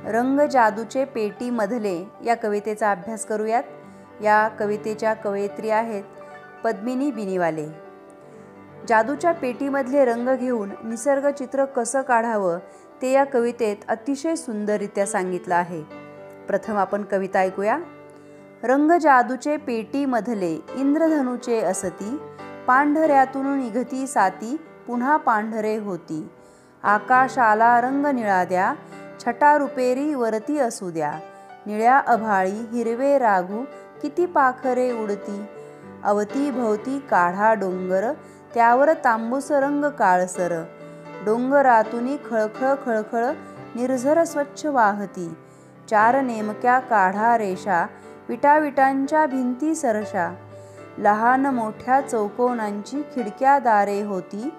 रंग जादूचे पेटीमधले या कवितेचा अभ्यास करूयात। या कवितेच्या कवयित्री आहेत पद्मिनी बिनीवाले। जादूच्या पेटीमधले रंग घेऊन निसर्ग चित्र कसं काढावं ते या कवितेत अतिशय सुंदररित्या सांगितलं आहे। प्रथम आपण कविता ऐकूया। रंग जादूचे पेटीमधले इंद्रधनुचे असती, पांढऱ्यातून निघती साती पुन्हा पांढरे होती। आकाशाला रंग निळा द्या, छटा रुपेरी वरती असू द्या। निळ्या अभाळी हिरवे राघू किती पाखरे उडती। अवती भोवती काढा डोंगर, त्यावर तांबूस रंग काळसर। डोंगरातून खळखळ खळखळ निर्झर स्वच्छ वाहती। चार नेमक्या काढा रेषा, विटाविटांच्या भिंती सरशा। लहान मोठ्या चौकोनांची खिडक्या दारे होती।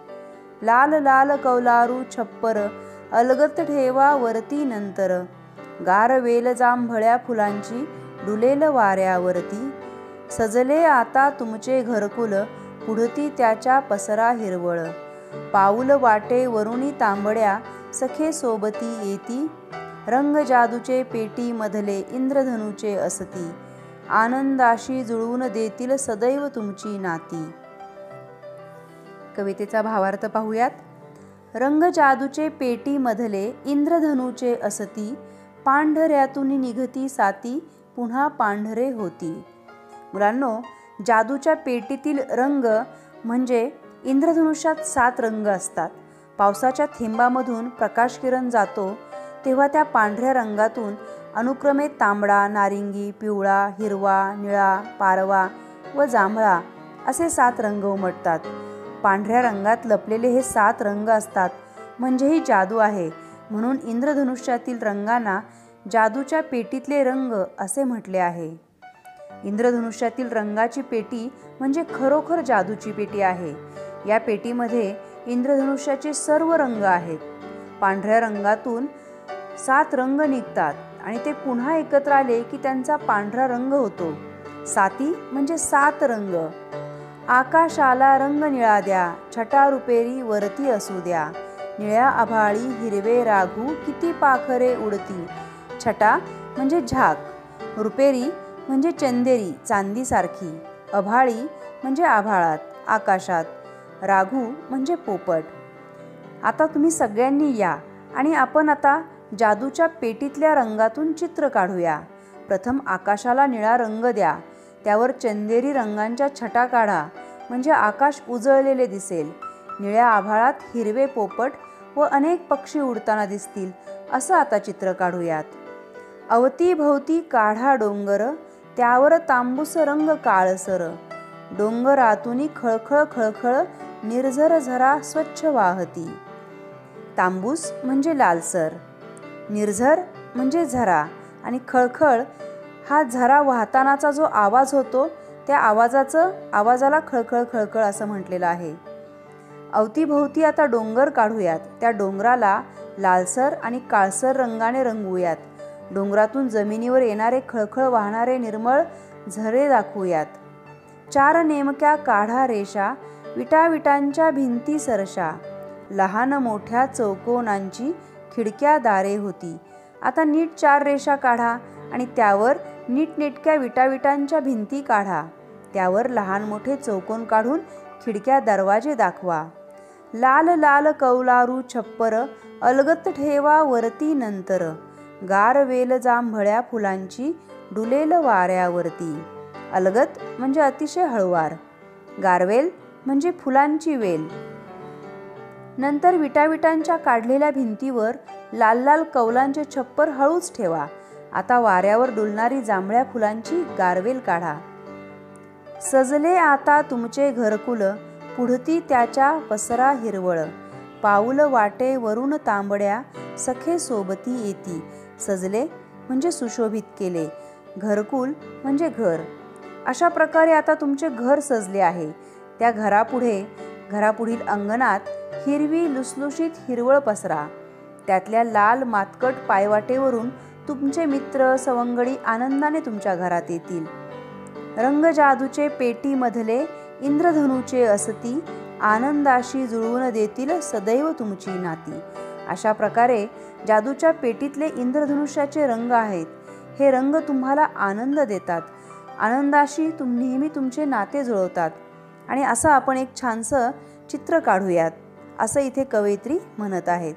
लाल लाल कौलारू छप्पर, अलगत ठेवा वरती नंतर। गारवेल जांभळ्या फुलांची डुलेल वाऱ्यावरती। सजले आता तुमचे घरकुल, पुढती त्याच्या पसरा हिरवळ। पाऊल वाटे वरुणी तांबड्या, सखे सोबती येती। रंग जादूचे पेटीमधले इंद्रधनुचे असती, आनंदाशी जुळवून देतील सदैव तुमची नाती। कवितेचा भावार्थ पाहूयात। रंग जादूचे पेटीमधले इंद्रधनुचे असती, पांढऱ्यातून निघती साती पुन्हा पांढरे होती। मुलांनो, जादूच्या पेटीतील रंग म्हणजे इंद्रधनुष्यात 7 रंग असतात। पावसाच्या थेंबामधून प्रकाशकिरण जातो तेव्हा त्या पांढऱ्या रंगातून अनुक्रमे तांबडा, नारिंगी, पिवळा, हिरवा, निळा, पारवा व जांभळा असे 7 रंग उमटतात। पांढऱ्या रंगात लपलेले हे 7 रंग असतात म्हणजे ही जादू आहे। म्हणून इंद्रधनुष्यातील रंगांना जादूच्या पेटीतले रंग असे म्हटले आहे। इंद्रधनुष्यातील रंगाची पेटी म्हणजे खरोखर जादूची पेटी आहे। या पेटीमध्ये इंद्रधनुष्याचे सर्व रंग आहेत। पांढऱ्या रंगातून 7 रंग निघतात आणि ते पुन्हा एकत्र आले की त्यांचा पांढरा रंग होतो। साती म्हणजे 7 रंग। आकाशाला रंग निळा द्या, छटा रुपेरी वरती असू द्या। निळ्या आभाळी हिरवे राघू किती पाखरे उडती। छटा म्हणजे झाक, रुपेरी म्हणजे चंदेरी चांदीसारखी, अभाळी म्हणजे आभाळात आकाशात, राघू म्हणजे पोपट। आता तुम्ही सगळ्यांनी या आणि आपण आता जादूच्या पेटीतल्या रंगातून चित्र काढूया। प्रथम आकाशाला निळा रंग द्या, त्यावर चंदेरी रंगांच्या छटा काढा म्हणजे आकाश उजळलेले दिसेल। निळ्या आभाळात हिरवे पोपट व अनेक पक्षी उडताना दिसतील असं आता चित्र काढूयात। अवतीभोवती काढा डोंगर, त्यावर तांबूस रंग काळसर। डोंगरातून खळखळ खळखळ निर्झर झरा स्वच्छ वाहती। तांबूस म्हणजे लालसर, निर्झर म्हणजे झरा आणि खळखळ हा झरा वाहतानाचा जो आवाज होतो त्या आवाजाला खळखळ खळखळ असं म्हटलेलं आहे। अवतीभोवती आता डोंगर काढूयात। त्या डोंगराला लालसर आणि काळसर रंगाने रंगवूयात। डोंगरातून जमिनीवर येणारे खळखळ वाहणारे निर्मळ झरे दाखवूयात। 4 नेमक्या काढा रेषा, विटाविटांच्या भिंती सरशा। लहान मोठ्या चौकोनांची खिडक्या दारे होती। आता नीट 4 रेषा काढा आणि त्यावर नीटनेटक्या विटाविटांच्या भिंती काढा। त्यावर लहान मोठे चौकोन काढून खिडक्या दरवाजे दाखवा। लाल लाल कौलारू छप्पर, अलगत ठेवा वरती नंतर। गारवेल जांभळ्या फुलांची डुलेल वाऱ्यावरती। अलगत म्हणजे अतिशय हळुवार, गारवेल म्हणजे फुलांची वेल। नंतर विटाविटांच्या काढलेल्या भिंतीवर लाल लाल कौलांचे छप्पर हळूच ठेवा। आता वाऱ्यावर डुलणारी जांभळ्या फुलांची गारवेल काढा। सजले आता तुमचे घरकुल, पुढती त्याच्या पसरा हिरवळ। पाऊल वाटे वरून तांबड्या, सखे सोबती येती। सजले म्हणजे सुशोभित केले, घरकुल म्हणजे घर। अशा प्रकारे आता तुमचे घर सजले आहे। त्या घरापुढील अंगणात हिरवी लुसलुशीत हिरवळ पसरा। त्यातल्या लाल मातकट पायवाटेवरून तुमचे मित्र सवंगडी आनंदाने तुमच्या घरात येतील। रंग जादूचे पेटीमधले इंद्रधनुचे असती, आनंदाशी जुळवून देतील सदैव तुमची नाती। अशा प्रकारे जादूच्या पेटीतले इंद्रधनुष्याचे रंग आहेत. हे रंग तुम्हाला आनंद देतात. आनंदाशी नेहमी तुमचे नाते जुळवतात. आणि असं आपण एक छानसं चित्र काढूयात, असं इथे कवयित्री म्हणत आहेत.